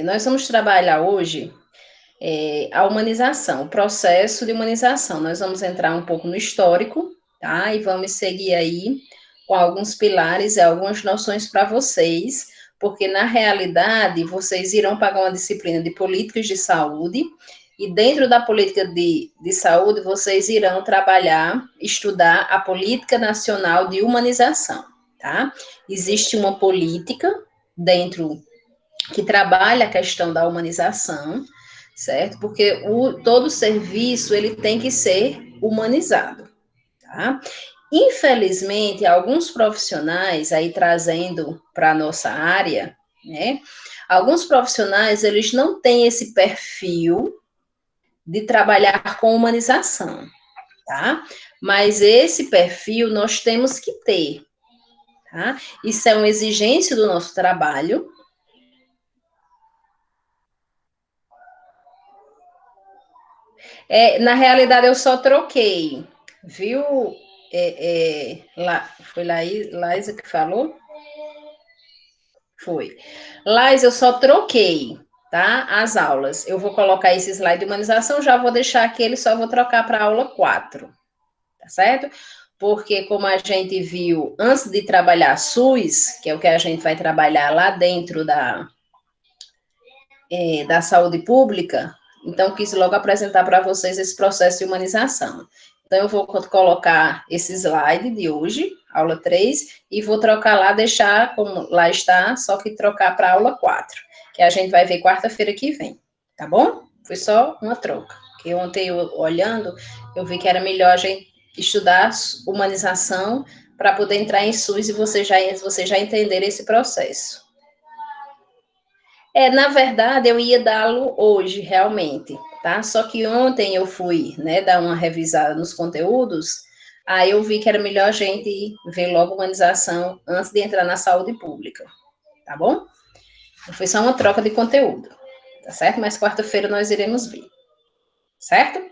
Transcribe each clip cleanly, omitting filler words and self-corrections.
Nós vamos trabalhar hoje a humanização, o processo de humanização. Nós vamos entrar um pouco no histórico, tá? E vamos seguir aí com alguns pilares e algumas noções para vocês, porque na realidade vocês irão pagar uma disciplina de políticas de saúde, e dentro da política de saúde vocês irão trabalhar, estudar a política nacional de humanização, tá? Existe uma política dentro que trabalha a questão da humanização, certo? Porque todo serviço ele tem que ser humanizado, tá? Infelizmente, alguns profissionais, aí trazendo para a nossa área, né? Alguns profissionais, eles não têm esse perfil de trabalhar com humanização, tá? Mas esse perfil nós temos que ter, tá? Isso é uma exigência do nosso trabalho. Na realidade, eu só troquei, viu? Foi Laísa que falou? Foi. Laís, eu só troquei, tá? As aulas. Eu vou colocar esse slide de humanização, já vou deixar aquele, só vou trocar para a aula 4, tá certo? Porque, como a gente viu, antes de trabalhar SUS, que é o que a gente vai trabalhar lá dentro da saúde pública, então quis logo apresentar para vocês esse processo de humanização. Então, eu vou colocar esse slide de hoje, aula 3, e vou trocar lá, deixar como lá está, só que trocar para a aula 4, que a gente vai ver quarta-feira que vem, tá bom? Foi só uma troca. Que ontem, olhando, eu vi que era melhor a gente estudar humanização para poder entrar em SUS e você já entender esse processo. Na verdade, eu ia dá-lo hoje, realmente, tá? Só que ontem eu fui, né, dar uma revisada nos conteúdos, aí eu vi que era melhor a gente ver logo a humanização antes de entrar na saúde pública, tá bom? Foi só uma troca de conteúdo, tá certo? Mas quarta-feira nós iremos ver, certo?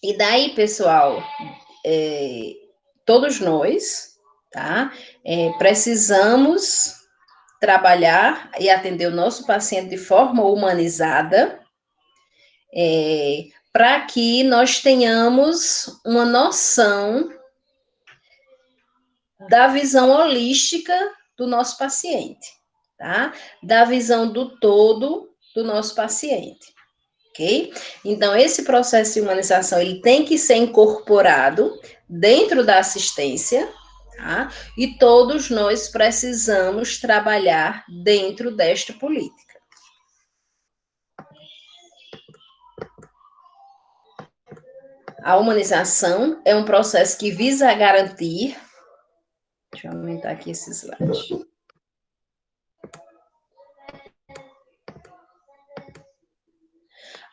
E daí, pessoal, todos nós, tá? Precisamos trabalhar e atender o nosso paciente de forma humanizada, para que nós tenhamos uma noção da visão holística do nosso paciente, tá? Da visão do todo do nosso paciente, ok? Então, esse processo de humanização, ele tem que ser incorporado dentro da assistência, tá? E todos nós precisamos trabalhar dentro desta política. A humanização é um processo que visa garantir. Deixa eu aumentar aqui esse slide.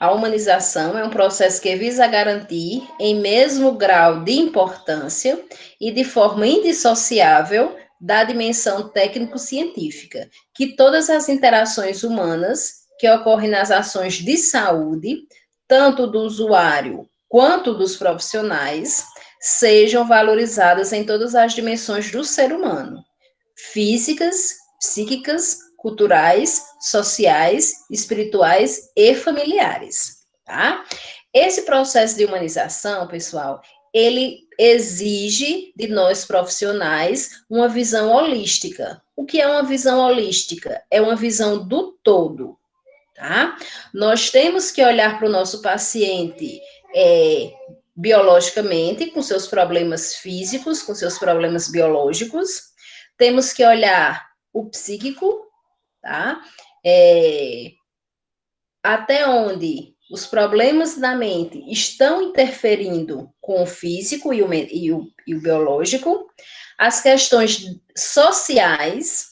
A humanização é um processo que visa garantir, em mesmo grau de importância e de forma indissociável da dimensão técnico-científica, que todas as interações humanas que ocorrem nas ações de saúde, tanto do usuário quanto dos profissionais, sejam valorizadas em todas as dimensões do ser humano, físicas, psíquicas, culturais, sociais, espirituais e familiares, tá? Esse processo de humanização, pessoal, ele exige de nós profissionais uma visão holística. O que é uma visão holística? É uma visão do todo, tá? Nós temos que olhar para o nosso paciente biologicamente, com seus problemas físicos, com seus problemas biológicos, temos que olhar o psíquico, tá? Até onde os problemas da mente estão interferindo com o físico e o biológico, as questões sociais,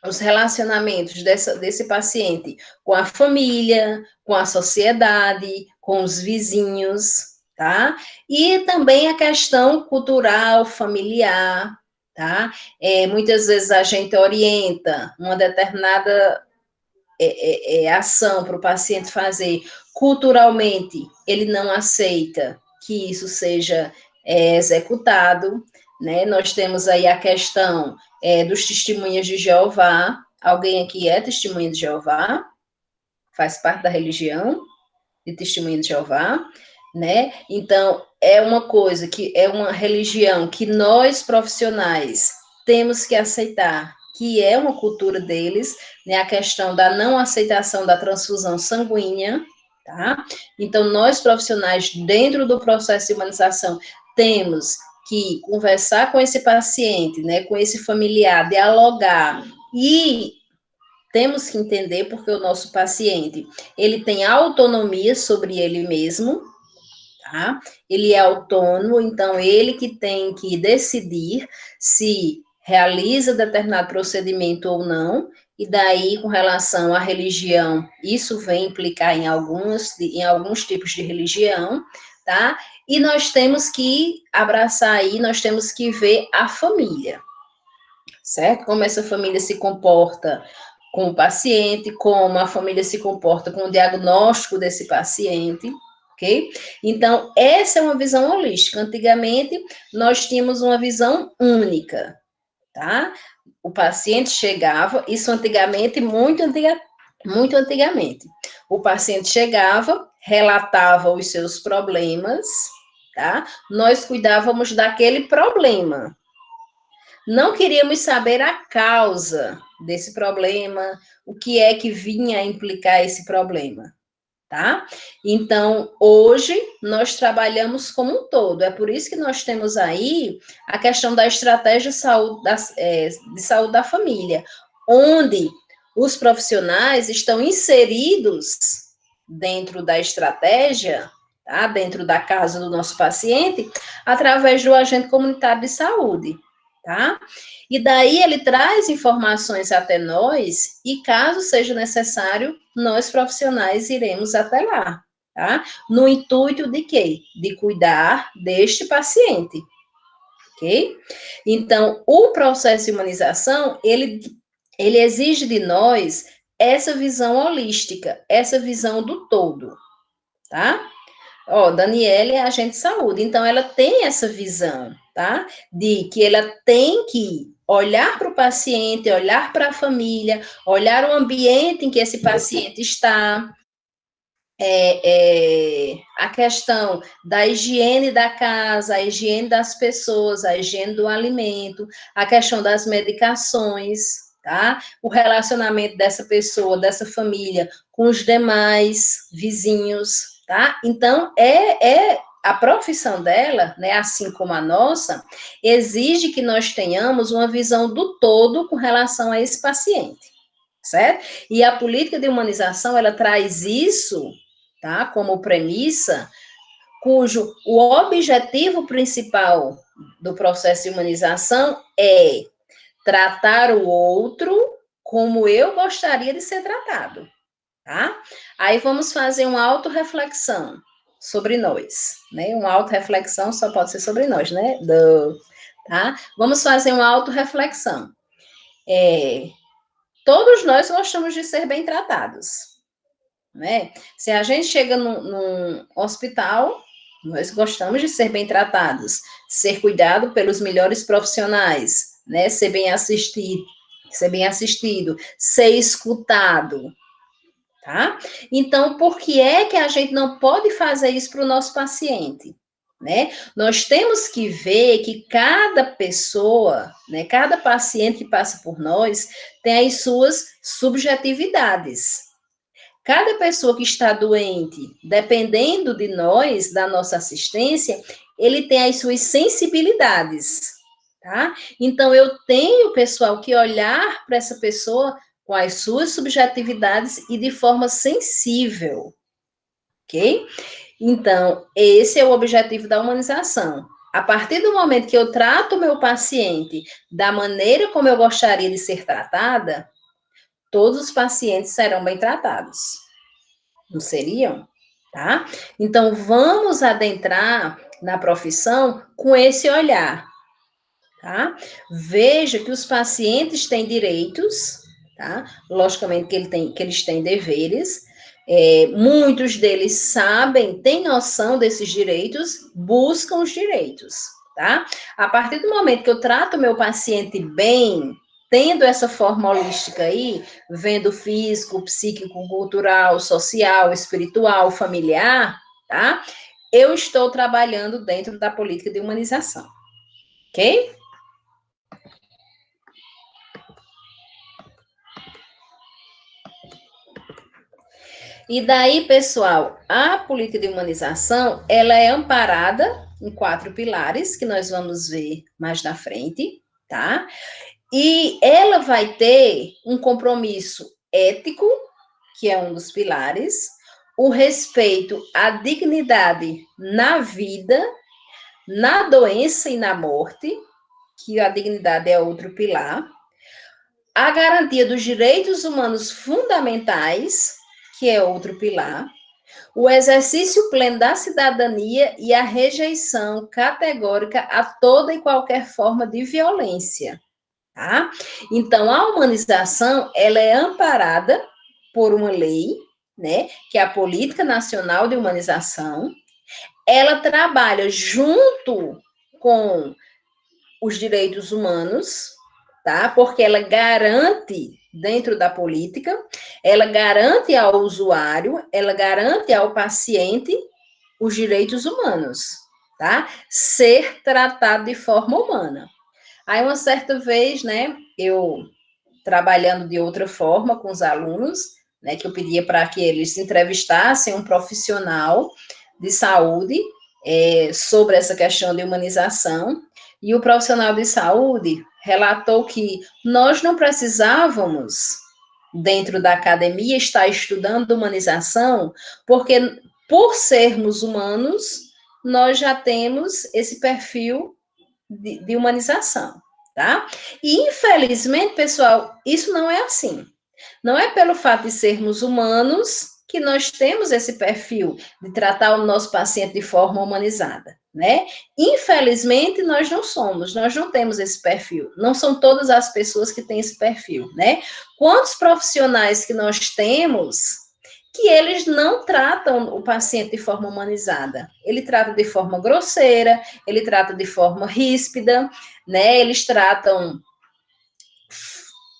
os relacionamentos desse paciente com a família, com a sociedade, com os vizinhos, tá? E também a questão cultural, familiar, tá? Muitas vezes a gente orienta uma determinada ação para o paciente fazer, culturalmente ele não aceita que isso seja executado, né? Nós temos aí a questão dos testemunhas de Jeová, Alguém aqui é testemunha de Jeová? Faz parte da religião de testemunha de Jeová, né? Então, é uma coisa que é uma religião que nós profissionais temos que aceitar, que é uma cultura deles, né? A questão da não aceitação da transfusão sanguínea, tá? Então, nós profissionais, dentro do processo de humanização, temos que conversar com esse paciente, né? Com esse familiar, dialogar e temos que entender porque o nosso paciente, ele tem autonomia sobre ele mesmo, tá? Ele é autônomo, então ele que tem que decidir se realiza determinado procedimento ou não, e daí, com relação à religião, isso vem implicar em alguns tipos de religião, tá? E nós temos que abraçar aí, nós temos que ver a família, certo? Como essa família se comporta com o paciente, como a família se comporta com o diagnóstico desse paciente, ok? Então, essa é uma visão holística. Antigamente, nós tínhamos uma visão única, tá? O paciente chegava, isso antigamente, muito antigamente. O paciente chegava, relatava os seus problemas, tá? Nós cuidávamos daquele problema, não queríamos saber a causa desse problema, o que é que vinha a implicar esse problema, tá? Então, hoje, nós trabalhamos como um todo. É por isso que nós temos aí a questão da estratégia de saúde da família, onde os profissionais estão inseridos dentro da estratégia, tá? Dentro da casa do nosso paciente, através do agente comunitário de saúde, tá? E daí ele traz informações até nós, e caso seja necessário, nós profissionais iremos até lá, tá? No intuito de quê? De cuidar deste paciente, ok? Então, o processo de humanização, ele exige de nós essa visão holística, essa visão do todo, tá? Ó, Daniela é agente de saúde, então ela tem essa visão, tá? De que ela tem que olhar para o paciente, olhar para a família, olhar o ambiente em que esse paciente está, a questão da higiene da casa, a higiene das pessoas, a higiene do alimento, a questão das medicações, tá? O relacionamento dessa pessoa, dessa família com os demais vizinhos, tá? Então, a profissão dela, né, assim como a nossa, exige que nós tenhamos uma visão do todo com relação a esse paciente, certo? E a política de humanização, ela traz isso, tá, como premissa, cujo o objetivo principal do processo de humanização é tratar o outro como eu gostaria de ser tratado, tá? Aí vamos fazer uma autorreflexão sobre nós, né? Uma autorreflexão só pode ser sobre nós, né? Tá? Vamos fazer uma autorreflexão. Todos nós gostamos de ser bem tratados, né? Se a gente chega num hospital, nós gostamos de ser bem tratados, ser cuidado pelos melhores profissionais, né? Ser bem assistido, ser escutado, tá? Então, por que é que a gente não pode fazer isso para o nosso paciente? Né? Nós temos que ver que cada pessoa, né, cada paciente que passa por nós tem as suas subjetividades. Cada pessoa que está doente, dependendo de nós, da nossa assistência, ele tem as suas sensibilidades, tá? Então, eu tenho, pessoal, que olhar para essa pessoa com as suas subjetividades e de forma sensível, ok? Então, esse é o objetivo da humanização. A partir do momento que eu trato o meu paciente da maneira como eu gostaria de ser tratada, todos os pacientes serão bem tratados. Não seriam? Tá? Então, vamos adentrar na profissão com esse olhar, tá? Veja que os pacientes têm direitos, tá? Logicamente que eles têm deveres, muitos deles sabem, têm noção desses direitos, buscam os direitos, tá? A partir do momento que eu trato o meu paciente bem, tendo essa forma holística aí, vendo físico, psíquico, cultural, social, espiritual, familiar, tá? Eu estou trabalhando dentro da política de humanização, ok? E daí, pessoal, a política de humanização, ela é amparada em 4 pilares, que nós vamos ver mais na frente, tá? E ela vai ter um compromisso ético, que é um dos pilares, o respeito à dignidade na vida, na doença e na morte, que a dignidade é outro pilar, a garantia dos direitos humanos fundamentais, que é outro pilar, o exercício pleno da cidadania e a rejeição categórica a toda e qualquer forma de violência, tá? Então, a humanização, ela é amparada por uma lei, né, que é a Política Nacional de Humanização. Ela trabalha junto com os direitos humanos, tá? Porque ela garante, dentro da política, ela garante ao usuário, ela garante ao paciente os direitos humanos, tá? Ser tratado de forma humana. Aí, uma certa vez, né, eu trabalhando de outra forma com os alunos, né, que eu pedia para que eles entrevistassem um profissional de saúde sobre essa questão de humanização, e o profissional de saúde relatou que nós não precisávamos, dentro da academia, estar estudando humanização, porque por sermos humanos, nós já temos esse perfil de humanização, tá? E, infelizmente, pessoal, isso não é assim. Não é pelo fato de sermos humanos que nós temos esse perfil de tratar o nosso paciente de forma humanizada, né? Infelizmente, nós não temos esse perfil. Não são todas as pessoas que têm esse perfil, né? Quantos profissionais que nós temos que eles não tratam o paciente de forma humanizada. Ele trata de forma grosseira, ele trata de forma ríspida, né? Eles tratam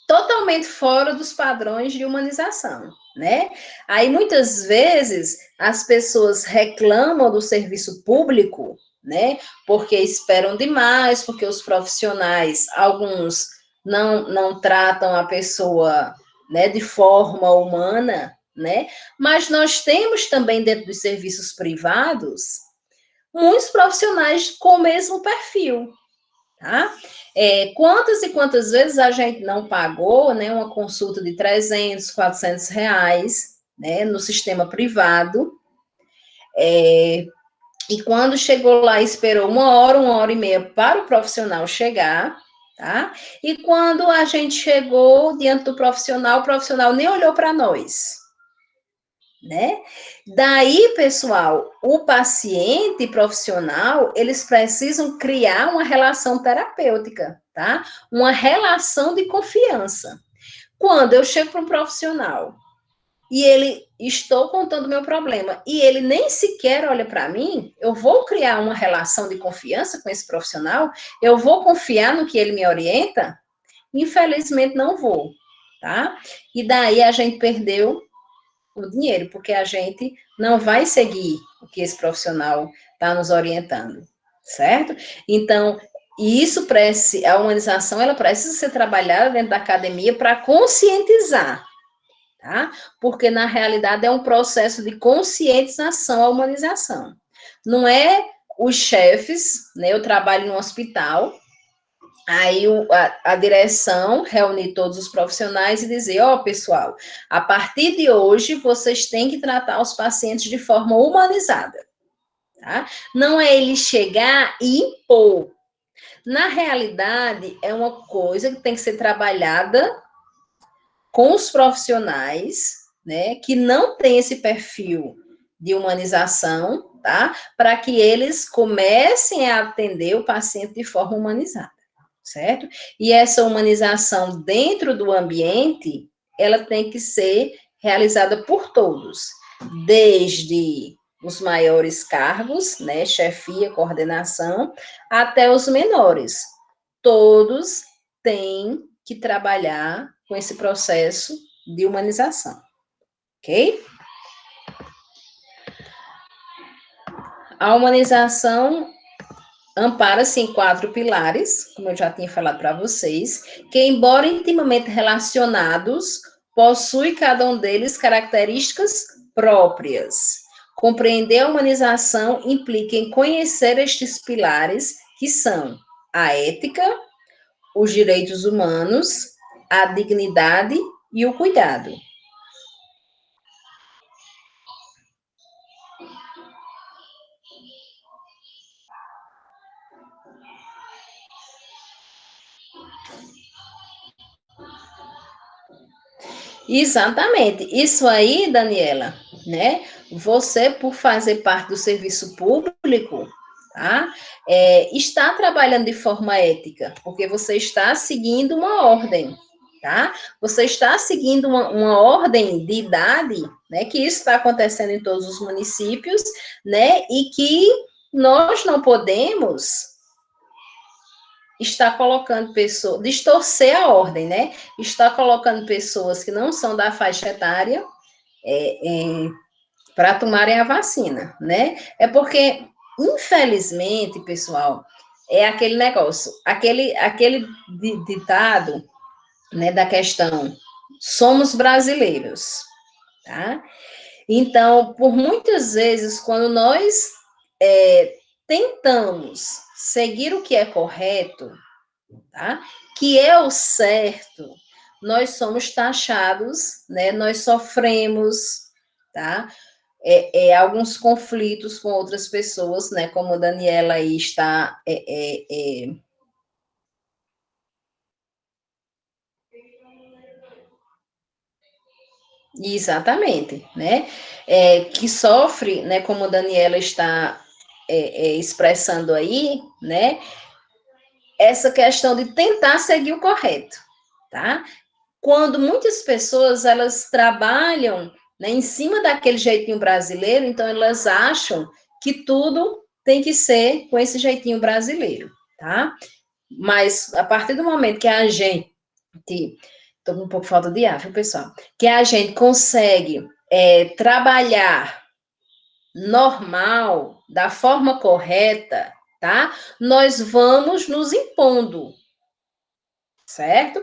totalmente fora dos padrões de humanização, né? Aí muitas vezes as pessoas reclamam do serviço público, né? Porque esperam demais, porque os profissionais, alguns não tratam a pessoa, né, de forma humana, né? Mas nós temos também dentro dos serviços privados muitos profissionais com o mesmo perfil, tá? Quantas e quantas vezes a gente não pagou, né, uma consulta de 300, 400 reais, né, no sistema privado, e quando chegou lá, esperou 1 hora e meia para o profissional chegar, tá? E quando a gente chegou diante do profissional, o profissional nem olhou para nós, né? Daí, pessoal, o paciente profissional, eles precisam criar uma relação terapêutica, tá? Uma relação de confiança. Quando eu chego para um profissional e ele estou contando meu problema e ele nem sequer olha para mim, eu vou criar uma relação de confiança com esse profissional? Eu vou confiar no que ele me orienta? Infelizmente não vou, tá? E daí a gente perdeu o dinheiro, porque a gente não vai seguir o que esse profissional está nos orientando, certo? Então, isso a humanização, ela precisa ser trabalhada dentro da academia para conscientizar, tá? Porque, na realidade, é um processo de conscientização a humanização. Não é os chefes, né? Eu trabalho no hospital, aí a direção reunir todos os profissionais e dizer, ó, pessoal, a partir de hoje vocês têm que tratar os pacientes de forma humanizada, tá? Não é ele chegar e impor. Na realidade, é uma coisa que tem que ser trabalhada com os profissionais, né, que não tem esse perfil de humanização, tá? Para que eles comecem a atender o paciente de forma humanizada, certo? E essa humanização dentro do ambiente, ela tem que ser realizada por todos, desde os maiores cargos, né, chefia, coordenação, até os menores. Todos têm que trabalhar com esse processo de humanização, ok? A humanização ampara-se em 4 pilares, como eu já tinha falado para vocês, que, embora intimamente relacionados, possui cada um deles características próprias. Compreender a humanização implica em conhecer estes pilares, que são a ética, os direitos humanos, a dignidade e o cuidado. Exatamente. Isso aí, Daniela, né? Você, por fazer parte do serviço público, tá? Está trabalhando de forma ética, porque você está seguindo uma ordem, tá? Você está seguindo uma ordem de idade, né? Que isso está acontecendo em todos os municípios, né? E que nós não podemos está colocando pessoas, distorcer a ordem, né? Está colocando pessoas que não são da faixa etária para tomarem a vacina, né? É porque, infelizmente, pessoal, é aquele negócio, aquele ditado, né, da questão, somos brasileiros, tá? Então, por muitas vezes, quando nós tentamos seguir o que é correto, tá? Que é o certo, nós somos taxados, né? Nós sofremos, tá? Alguns conflitos com outras pessoas, né? Como a Daniela aí está. Exatamente, né? Que sofre, né? Como a Daniela está expressando aí, né? Essa questão de tentar seguir o correto, tá? Quando muitas pessoas elas trabalham, né, em cima daquele jeitinho brasileiro, então elas acham que tudo tem que ser com esse jeitinho brasileiro, tá? Mas a partir do momento que a gente, estou com um pouco de falta de ar, viu, pessoal? Que a gente consegue trabalhar normal, da forma correta, tá? Nós vamos nos impondo, certo?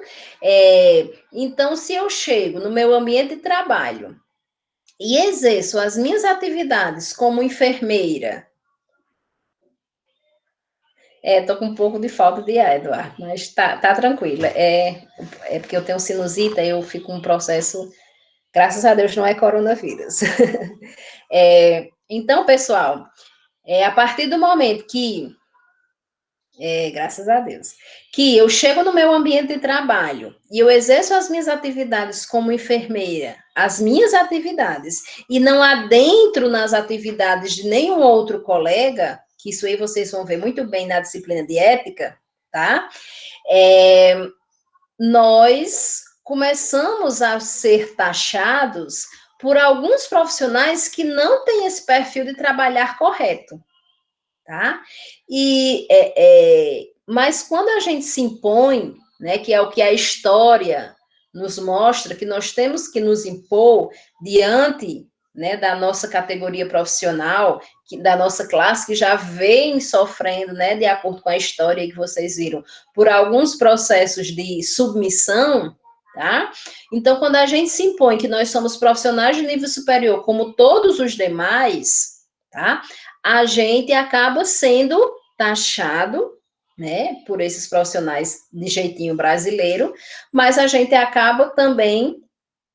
Então, se eu chego no meu ambiente de trabalho e exerço as minhas atividades como enfermeira, tô com um pouco de falta de ar, Eduardo, mas tá tranquila. É porque eu tenho sinusita, eu fico com um processo, graças a Deus, não é coronavírus. Então, pessoal, a partir do momento que graças a Deus. Que eu chego no meu ambiente de trabalho e eu exerço as minhas atividades como enfermeira, as minhas atividades, e não adentro nas atividades de nenhum outro colega, que isso aí vocês vão ver muito bem na disciplina de ética, tá? Nós começamos a ser taxados por alguns profissionais que não têm esse perfil de trabalhar correto, tá? Mas quando a gente se impõe, né, que é o que a história nos mostra, que nós temos que nos impor diante, né, da nossa categoria profissional, da nossa classe, que já vem sofrendo, né, de acordo com a história que vocês viram, por alguns processos de submissão, tá? Então, quando a gente se impõe que nós somos profissionais de nível superior, como todos os demais, tá? A gente acaba sendo taxado, né, por esses profissionais de jeitinho brasileiro, mas a gente acaba também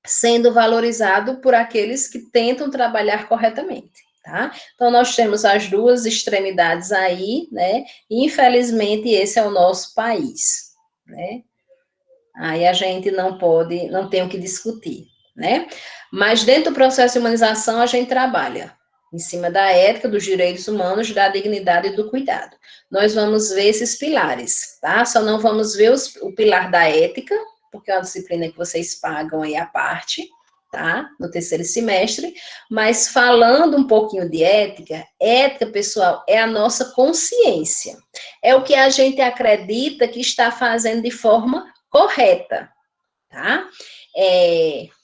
sendo valorizado por aqueles que tentam trabalhar corretamente, tá? Então, nós temos as duas extremidades aí, né, e infelizmente esse é o nosso país, né? Aí a gente não pode, não tem o que discutir, né? Mas dentro do processo de humanização a gente trabalha em cima da ética, dos direitos humanos, da dignidade e do cuidado. Nós vamos ver esses pilares, tá? Só não vamos ver o pilar da ética, porque é uma disciplina que vocês pagam aí à parte, tá? No terceiro semestre, mas falando um pouquinho de ética, ética, pessoal, é a nossa consciência. É o que a gente acredita que está fazendo de forma correta, tá?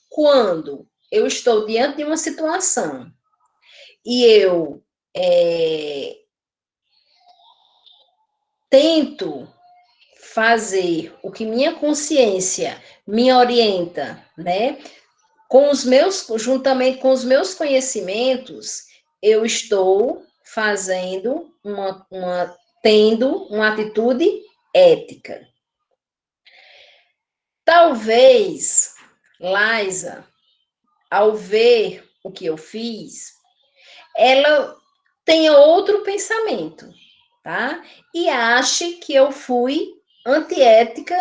Quando eu estou diante de uma situação e eu tento fazer o que minha consciência me orienta, né? Juntamente com os meus conhecimentos, eu estou fazendo tendo uma atitude ética. Talvez, Laisa, ao ver o que eu fiz, ela tenha outro pensamento, tá? E ache que eu fui antiética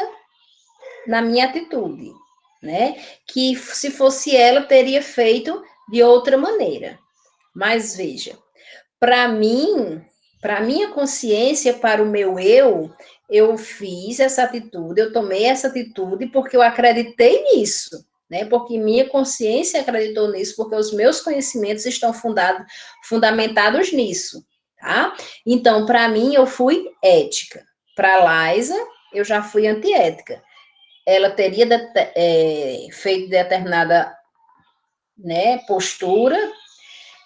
na minha atitude, né? Que se fosse ela, teria feito de outra maneira. Mas veja, para mim, para minha consciência, para o meu eu fiz essa atitude, eu tomei essa atitude porque eu acreditei nisso, né? Porque minha consciência acreditou nisso, porque os meus conhecimentos estão fundamentados nisso, tá? Então, para mim, eu fui ética. Para Laisa, eu já fui antiética. Ela teria feito determinada, né, postura,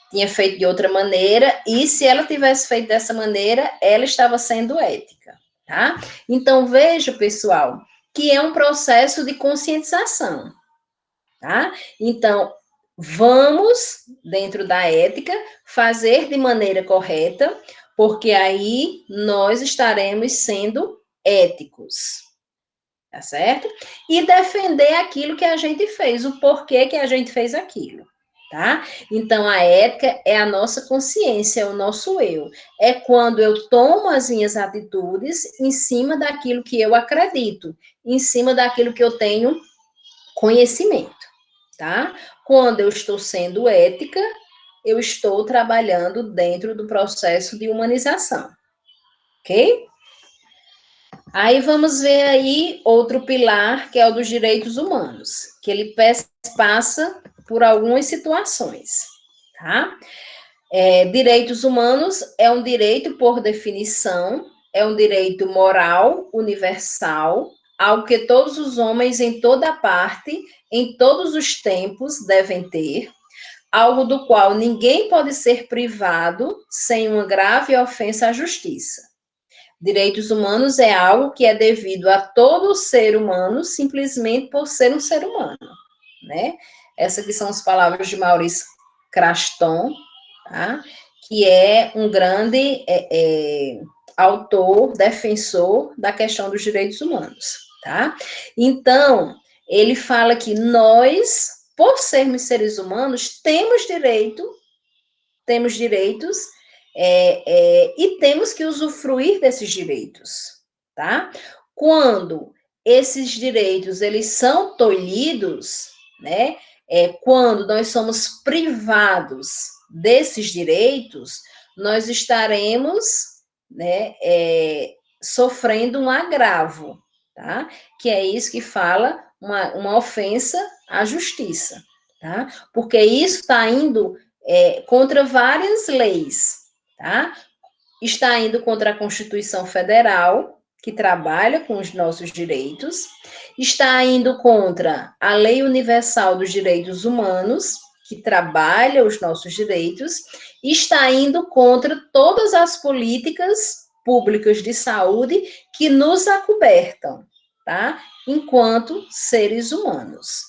tinha feito de outra maneira, e se ela tivesse feito dessa maneira, ela estava sendo ética, tá? Então, veja, pessoal, que é um processo de conscientização, tá? Então, vamos, dentro da ética, fazer de maneira correta, porque aí nós estaremos sendo éticos, tá certo? E defender aquilo que a gente fez, o porquê que a gente fez aquilo, tá? Então, a ética é a nossa consciência, é o nosso eu. É quando eu tomo as minhas atitudes em cima daquilo que eu acredito, em cima daquilo que eu tenho conhecimento, tá? Quando eu estou sendo ética, eu estou trabalhando dentro do processo de humanização, ok? Aí vamos ver aí outro pilar, que é o dos direitos humanos, que ele passa por algumas situações, tá? Direitos humanos é um direito por definição, é um direito moral, universal, algo que todos os homens em toda parte, em todos os tempos, devem ter, algo do qual ninguém pode ser privado sem uma grave ofensa à justiça. Direitos humanos é algo que é devido a todo ser humano, simplesmente por ser um ser humano, né? Essas aqui são as palavras de Maurice Craston, tá? Que é um grande autor, defensor da questão dos direitos humanos, tá? Então, ele fala que nós, por sermos seres humanos, temos direitos e temos que usufruir desses direitos, tá? Quando esses direitos, eles são tolhidos, né? Quando nós somos privados desses direitos, nós estaremos, né, sofrendo um agravo, tá? Que é isso que fala uma ofensa à justiça, tá? Porque isso está indo contra várias leis, tá? Está indo contra a Constituição Federal, que trabalha com os nossos direitos, está indo contra a Lei Universal dos Direitos Humanos, que trabalha os nossos direitos, e está indo contra todas as políticas públicas de saúde que nos acobertam, tá? Enquanto seres humanos.